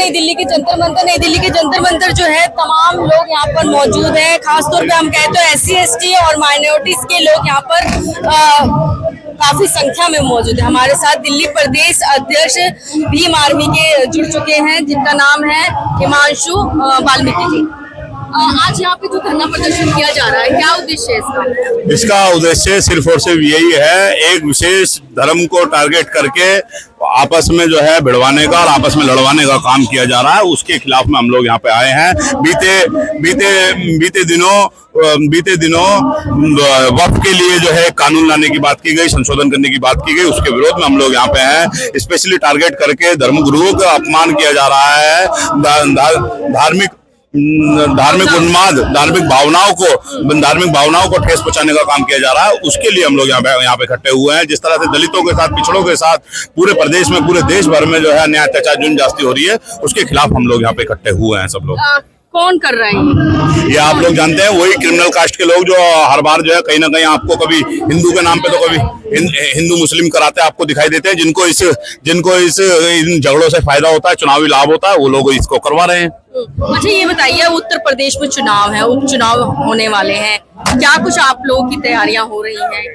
नई दिल्ली के जंतर मंतर जो है तमाम लोग यहाँ पर मौजूद हैं। खासतौर पे हम कहते हैं SC/ST और माइनॉरिटीज के लोग यहाँ पर काफी संख्या में मौजूद है। हमारे साथ दिल्ली प्रदेश अध्यक्ष भीम आर्मी के जुड़ चुके हैं, जिनका नाम है हिमांशु वाल्मीकि जी। आज यहाँ पे जो धरना प्रदर्शन किया जा रहा है, क्या उद्देश्य है इसका? इसका उद्देश्य सिर्फ और सिर्फ यही है, एक विशेष धर्म को टारगेट करके आपस में जो है भिड़वाने का और आपस में लड़वाने का काम किया जा रहा है। उसके खिलाफ में हम लोग यहाँ पे आए हैं। बीते दिनों वक्फ के लिए जो है कानून लाने की बात की गई, संशोधन करने की बात की गई, उसके विरोध में हम लोग यहाँ पे हैं। स्पेशली टारगेट करके धर्मगुरुओं का अपमान किया जा रहा है, धार्मिक उन्माद, धार्मिक भावनाओं को ठेस पहुंचाने का काम किया जा रहा है। उसके लिए हम लोग यहाँ पे इकट्ठे हुए हैं। जिस तरह से दलितों के साथ, पिछड़ों के साथ पूरे प्रदेश में, पूरे देश भर में जो है अन्याय, अत्याचार, जुल्म जास्ती हो रही है, उसके खिलाफ हम लोग यहाँ पे इकट्ठे हुए हैं सब लोग। कौन कर रहे हैं ये आप लोग जानते हैं, वही क्रिमिनल कास्ट के लोग जो हर बार जो है कहीं ना कहीं आपको कभी हिंदू के नाम पे तो कभी हिंदू मुस्लिम कराते आपको दिखाई देते हैं। जिनको इस इन झगड़ों से फायदा होता है, चुनावी लाभ होता है, वो लोग इसको करवा रहे हैं। अच्छा ये बताइए, उत्तर प्रदेश में चुनाव है, उपचुनाव होने वाले हैं, क्या कुछ आप लोगों की तैयारियां हो रही हैं?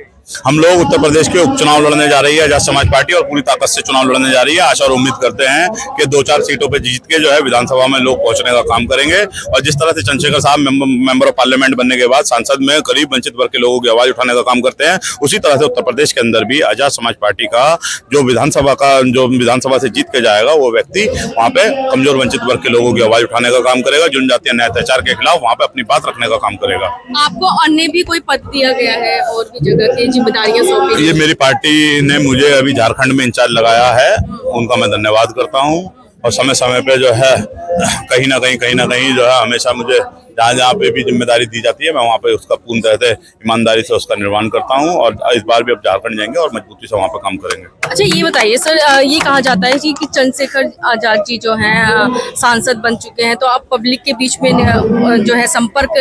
हम लोग उत्तर प्रदेश के उपचुनाव लड़ने जा रही है आजाद समाज पार्टी, और पूरी ताकत से चुनाव लड़ने जा रही है। आशा और उम्मीद करते हैं कि 2-4 सीटों पे जीत के जो है विधानसभा में लोग पहुंचने का काम करेंगे। और जिस तरह से चंद्रशेखर साहब मेंबर ऑफ पार्लियामेंट बनने के बाद सांसद में करीब वंचित वर्ग के लोगों की आवाज उठाने का काम करते हैं, उसी तरह से उत्तर प्रदेश के अंदर भी आजाद समाज पार्टी का जो विधानसभा से जीत के जाएगा, वो व्यक्ति वहाँ पे कमजोर वंचित वर्ग के लोगों की आवाज उठाने का काम करेगा, जनजातीय अन्याय अत्याचार के खिलाफ वहाँ पे अपनी बात रखने का काम करेगा। आपको अन्य भी कोई पद दिया गया है और भी जगह की जिम्मेदारियां सौंपी? ये मेरी पार्टी ने मुझे अभी झारखंड में इंचार्ज लगाया है, उनका मैं धन्यवाद करता हूं। और समय समय पे जो है कहीं ना कहीं जो है हमेशा मुझे जहाँ पे भी जिम्मेदारी दी जाती है, मैं वहाँ पे उसका पूर्ण तरह से ईमानदारी से उसका निर्वहन करता हूँ। और इस बार भी अब झारखंड जाएंगे और मजबूती से वहाँ पे काम करेंगे। अच्छा ये बताइए सर, ये कहा जाता है कि चंद्रशेखर आजाद जी जो हैं सांसद बन चुके हैं, तो आप पब्लिक के बीच में जो है संपर्क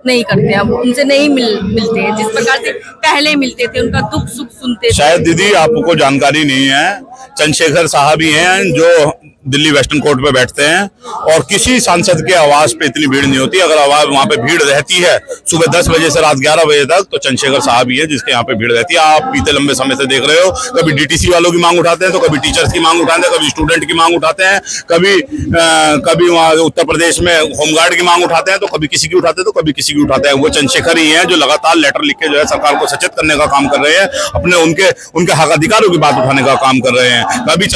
नहीं करते, अब उनसे नहीं मिलते हैं जिस प्रकार से पहले मिलते थे, उनका दुख सुख सुनते थे। शायद दीदी आपको जानकारी नहीं है, चंद्रशेखर साहब ही हैं जो दिल्ली वेस्टर्न कोर्ट पे बैठते हैं, और किसी सांसद के आवास पे इतनी भीड़ नहीं होती। अगर आवाज वहाँ पे भीड़ रहती है सुबह 10 बजे से रात 11 बजे तक, तो चंद्रशेखर साहब ही है जिसके यहाँ पे भीड़ रहती है। आप बीते लंबे समय से देख रहे हो, कभी डीटीसी वालों की मांग उठाते हैं, तो कभी टीचर्स की मांग उठाते हैं, कभी स्टूडेंट की मांग उठाते हैं, कभी वहाँ उत्तर प्रदेश में होमगार्ड की मांग उठाते हैं, तो कभी किसी की उठाते हैं, तो कभी किसी की उठाते हैं। वो चंद्रशेखर ही है जो लगातार लेटर लिख के जो है सरकार को सचेत करने का काम कर रहे हैं, अपने उनके हक अधिकारों की बात उठाने का काम कर रहे हैं। कभी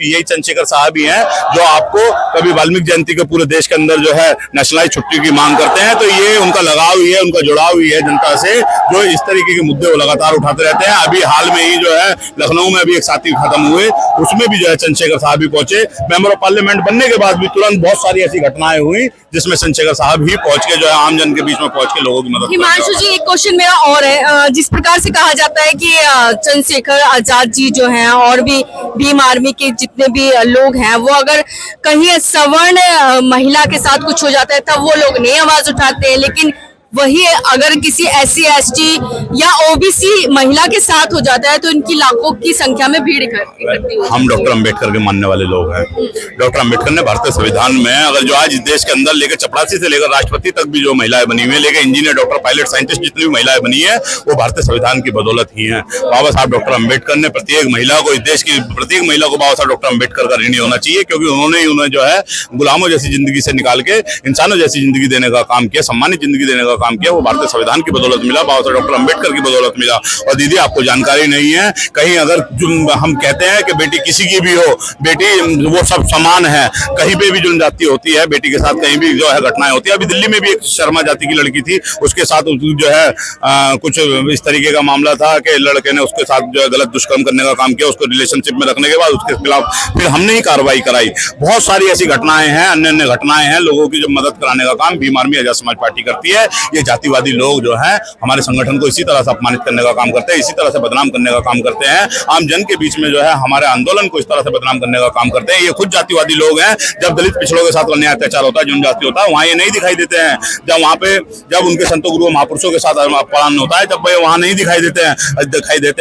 यही चंद्रशेखर साहब ही हैं जो आपको कभी वाल्मीकि जयंती के पूरे देश के अंदर जो है नेशनलाइज छुट्टी की मांग करते हैं। तो ये उनका लगाव ही है, उनका जुड़ाव ही है जनता से, जो इस तरीके के मुद्दे वो लगातार उठाते रहते हैं। अभी हाल में ही जो है लखनऊ में अभी एक साथी खत्म हुए, उसमें भी जो है चंद्रशेखर साहब भी पहुंचे। मेंबर ऑफ पार्लियामेंट बनने के बाद भी तुरंत बहुत सारी ऐसी घटनाएं हुई जिसमें चंद्रशेखर साहब ही पहुंच के जो है आम जन के बीच में पहुंच के लोगों की मदद। हिमांशु जी एक क्वेश्चन मेरा और है, जिस प्रकार से कहा जाता है कि चंद्रशेखर आजाद जी जो हैं और भी भीम आर्मी के जितने भी लोग हैं, वो अगर कहीं सवर्ण महिला के साथ कुछ हो जाता है तब वो लोग नहीं आवाज उठाते हैं, लेकिन वही अगर किसी SC/ST या OBC महिला के साथ हो जाता है तो इनकी लाखों की संख्या में भीड़ इकट्ठी होती है। हम डॉक्टर अंबेडकर के मानने वाले लोग हैं। डॉक्टर अंबेडकर ने भारतीय संविधान में अगर जो आज इस देश के अंदर लेकर चपरासी से लेकर राष्ट्रपति तक भी जो महिलाएं बनी हुई है, लेकर इंजीनियर, डॉक्टर, पायलट, साइंटिस्ट जितनी भी महिलाएं बनी है, वो भारतीय संविधान की बदौलत ही है। बाबा साहब डॉक्टर अंबेडकर ने प्रत्येक महिला को, इस देश की प्रत्येक महिला को बाबा साहब डॉक्टर अंबेडकर का ऋणी होना चाहिए, क्योंकि उन्हें जो है गुलामों जैसी जिंदगी से निकाल के इंसानों जैसी जिंदगी देने का काम किया, सम्मानित जिंदगी देने का काम किया। वो भारतीय संविधान की बदौलत मिला, बाबा साहब डॉक्टर अंबेडकर की बदौलत मिला। और दीदी आपको जानकारी नहीं है, कहीं अगर हम कहते हैं कि बेटी किसी की भी हो, बेटी वो सब समान है, कहीं पे भी जुल्म जाती होती है बेटी के साथ, कहीं भी जो है घटनाएं होती है। अभी दिल्ली में भी एक शर्मा जाति की लड़की थी, उसके साथ जो है कुछ इस तरीके का मामला था कि लड़के ने उसके साथ जो है गलत दुष्कर्म करने का काम किया, उसको रिलेशनशिप में रखने के बाद उसके खिलाफ फिर हमने ही कार्रवाई कराई। बहुत सारी ऐसी घटनाएं हैं, अन्य घटनाएं हैं, लोगों की जो मदद कराने का काम भीम आर्मी आजाद समाज पार्टी करती है। ये जातिवादी लोग जो हैं हमारे संगठन को इसी तरह से अपमानित करने का काम करते हैं, इसी तरह से बदनाम करने का काम करते हैं, आम जन के बीच में जो है हमारे आंदोलन को इस तरह से बदनाम करने का काम करते हैं। ये खुद जातिवादी लोग हैं। जब दलित पिछड़ों के साथ अन्याय अत्याचार होता है, जनजाति होता है, वहाँ ये नहीं दिखाई देते हैं। जब वहाँ पे जब उनके संतों गुरुओं महापुरुषों के साथ अपमान होता है, जब वे वहाँ नहीं दिखाई देते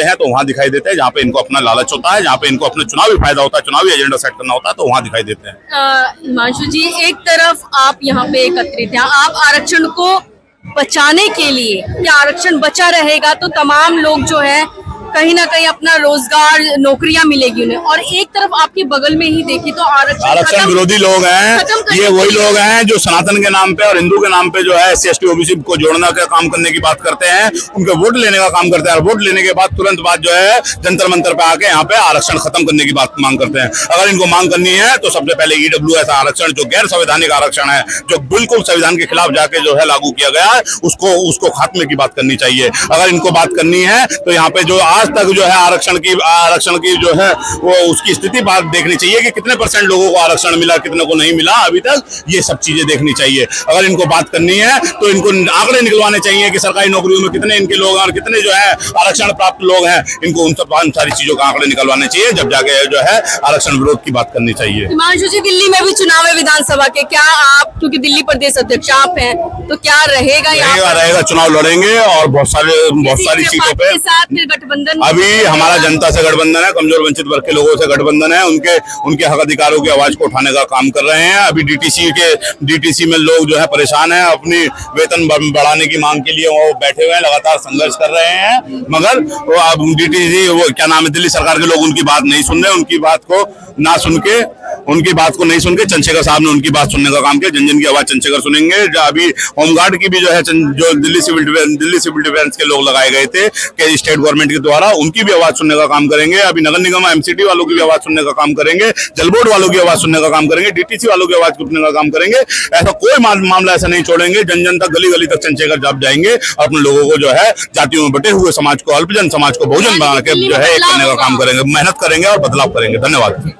हैं तो वहाँ दिखाई देते हैं जहाँ पे इनको अपना लालच होता है, जहाँ पे इनको अपना चुनावी फायदा होता है, चुनावी एजेंडा सेट करना होता है, तो वहाँ दिखाई देते हैं। हिमांशु जी, एक तरफ आप यहाँ पे एकत्रित हैं, आप आरक्षण को बचाने के लिए, क्या आरक्षण बचा रहेगा तो तमाम लोग जो है कहीं ना कहीं अपना रोजगार, नौकरियां मिलेगी उन्हें, और एक तरफ आपके बगल में ही देखिए तो आरक्षण विरोधी लोग हैं। ये वही लोग हैं जो सनातन के नाम पे और हिंदू के नाम पे जो है SC ST OBC को जोड़ने का काम करने की बात करते हैं, उनके वोट लेने का काम करते हैं, और वोट लेने के बाद तुरंत बाद जो है जंतर मंतर पे आके यहाँ पे आरक्षण खत्म करने की बात मांग करते हैं। अगर इनको मांग करनी है तो सबसे पहले EWS आरक्षण, जो गैर संवैधानिक आरक्षण है, जो बिल्कुल संविधान के खिलाफ जाके जो है लागू किया गया है, उसको खात्मे की बात करनी चाहिए। अगर इनको बात करनी है तो यहाँ पे जो आज तक जो है आरक्षण की जो है वो उसकी स्थिति बात देखनी चाहिए कि कितने % लोगों को आरक्षण मिला, कितने को नहीं मिला अभी तक, ये सब चीजें देखनी चाहिए। अगर इनको बात करनी है तो इनको आंकड़े निकलवाने चाहिए कि सरकारी नौकरियों में कितने इनके लोग और कितने जो है आरक्षण प्राप्त लोग हैं, इनको उन सारी चीजों का आंकड़े निकलवाने चाहिए, जब जाके जो है आरक्षण विरोध की बात करनी चाहिए। हिमांशु जी, दिल्ली में भी चुनाव है विधानसभा के, क्या आप, क्योंकि दिल्ली प्रदेश अध्यक्ष आप हैं, तो क्या रहेगा चुनाव लड़ेंगे और बहुत सारी सीटों पे साथ गठबंधन। अभी हमारा जनता से गठबंधन है, कमजोर वंचित वर्ग के लोगों से गठबंधन है, उनके हक अधिकारों की आवाज को उठाने का काम कर रहे हैं। अभी DTC में लोग जो है परेशान हैं, अपनी वेतन बढ़ाने की मांग के लिए वो बैठे हुए हैं, लगातार संघर्ष कर रहे हैं, मगर वो अब DTC वो क्या नाम है, दिल्ली सरकार के लोग उनकी बात नहीं सुन रहे। उनकी बात को नहीं सुन के चंद्रशेखर साहब ने उनकी बात सुनने का काम किया। जन जन की आवाज चंद्रशेखर सुनेंगे। अभी होमगार्ड की भी जो है जो दिल्ली सिविल डिफेंस के लोग लगाए गए थे कि स्टेट गवर्नमेंट के द्वारा, उनकी भी आवाज सुनने का काम करेंगे। अभी नगर निगम MCD वालों की भी आवाज सुनने का काम करेंगे, जल बोर्ड वालों की आवाज सुनने का काम करेंगे, DTC वालों की आवाज सुनने का काम करेंगे। ऐसा कोई मामला ऐसा नहीं छोड़ेंगे। जन जन तक, गली गली तक चंद्रशेखर साहब जाएंगे और अपने लोगों को जो है जातियों में बटे हुए समाज को, अल्पजन समाज को बहुजन बना के जो है एक करने का काम करेंगे, मेहनत करेंगे और बदलाव करेंगे। धन्यवाद।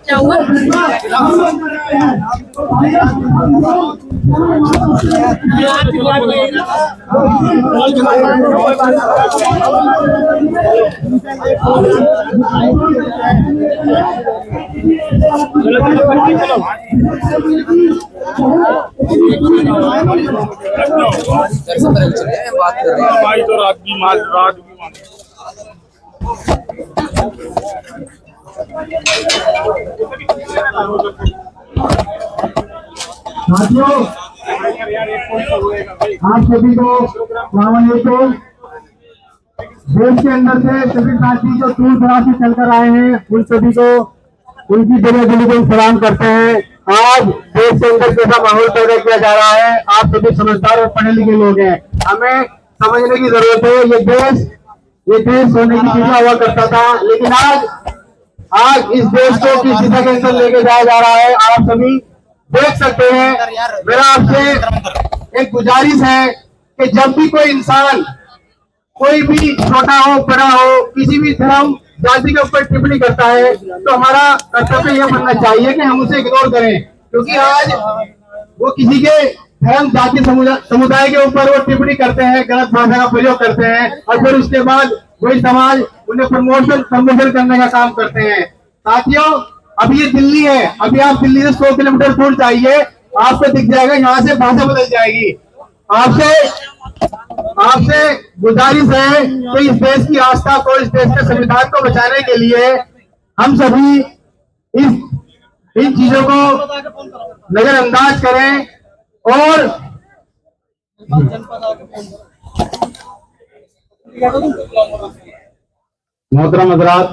क्या हुआ? बात कर रहे हैं भाई, तो रात भी साथियों, आप सभी को सलाम। देश के अंदर से सभी साथी जो दूर दराज से चलकर आए हैं, उन सभी को उनकी जगह दिली को सलाम करते हैं। आज देश के अंदर कैसा माहौल पैदा किया जा रहा है, आप सभी समझदार और पढ़े लिखे लोग हैं, हमें समझने की जरूरत है। ये देश सोने की चीजें हुआ करता था, लेकिन आज इस देश को किस दिशा के अंदर लेके जाया जा रहा है, आप सभी देख सकते हैं। मेरा आपसे एक गुजारिश है कि जब भी कोई इंसान, कोई भी छोटा हो बड़ा हो, किसी भी धर्म जाति के ऊपर टिप्पणी करता है, तो हमारा कर्तव्य यह बनना चाहिए कि हम उसे इग्नोर करें, क्योंकि आज वो किसी के धर्म जाति समुदाय के ऊपर वो टिप्पणी करते हैं, गलत भाषा का प्रयोग करते हैं, और फिर उसके बाद वही समाज उन्हें प्रमोशन करने का काम करते हैं। साथियों, अभी ये दिल्ली है, अभी आप दिल्ली से 100 किलोमीटर दूर जाइए, आपको दिख जाएगा यहाँ से भाषा बदल जाएगी। आपसे गुजारिश है कि इस देश की आस्था को, इस देश के संविधान को बचाने के लिए हम सभी इन चीजों को नजरअंदाज करें। और मोहतरम हज़रात,